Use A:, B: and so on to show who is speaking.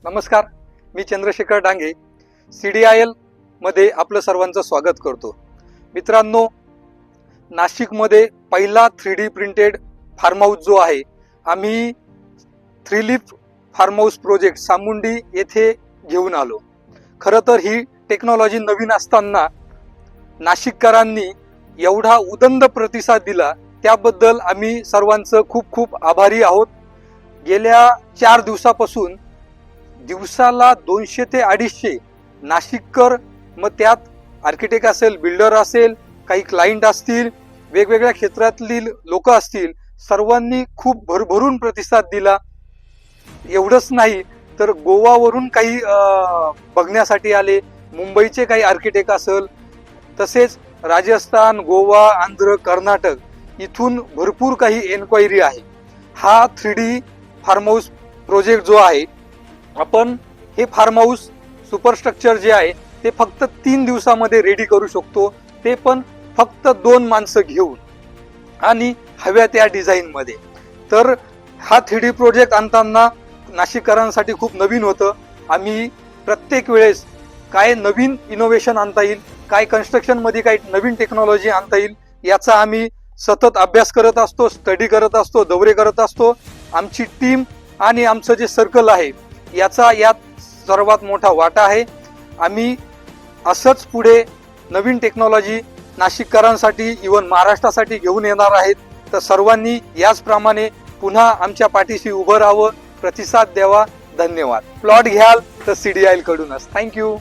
A: नमस्कार, मी चंद्रशेखर डांगे CDIL मध्ये आपलं सर्वांचं स्वागत करतो. मित्रांनो, नाशिकमध्ये पहिला 3D प्रिंटेड फार्म हाऊस जो आहे, आम्ही 3 लीफ फार्म हाऊस प्रोजेक्ट सामुंडी येथे घेऊन आलो. खरं तर ही टेक्नॉलॉजी नवीन असताना नाशिककरांनी एवढा उदंड प्रतिसाद दिला, त्याबद्दल आम्ही सर्वांचं खूप खूप आभारी आहोत. गेल्या 4 दिवसापासून दिवसाला 200 ते 250 नाशिककर, मग त्यात आर्किटेक्ट असेल, बिल्डर असेल, काही क्लायंट असतील, वेगवेगळ्या क्षेत्रातील लोक असतील, सर्वांनी खूप भरभरून प्रतिसाद दिला. एवढंच नाही तर गोवावरून काही बघण्यासाठी आले, मुंबईचे काही आर्किटेक्ट असेल, तसेच राजस्थान, गोवा, आंध्र, कर्नाटक इथून भरपूर काही एन्क्वायरी आहे. हा 3D फार्म हाऊस प्रोजेक्ट जो आहे, आपण हे फार्म हाऊस सुपरस्ट्रक्चर जे आहे ते फक्त 3 दिवसामध्ये रेडी करू शकतो, ते पण फक्त 2 माणसं घेऊन आणि हव्या त्या डिझाईन मध्ये. तर हा 3D प्रोजेक्ट आणताना नाशिककरांसाठी खूप नवीन होतं. आम्ही प्रत्येक वेळेस काय नवीन इनोव्हेशन आणता येईल, काय कन्स्ट्रक्शन मध्ये काही नवीन टेक्नॉलॉजी आणता येईल, याचा आम्ही सतत अभ्यास करत असतो, स्टडी करत असतो, दौरे करत असतो. आमची टीम आणि आमचं जे सर्कल आहे याचा यात सर्वात मोठा वाटा आहे. आम्ही असंच पुढे नवीन टेक्नॉलॉजी नाशिककरांसाठी, इव्हन महाराष्ट्रासाठी घेऊन येणार आहेत. तर सर्वांनी याचप्रमाणे पुन्हा आमच्या पाठीशी उभं राहावं, प्रतिसाद द्यावा. धन्यवाद. प्लॉट घ्याल तर CDIL कडूनच. थँक्यू.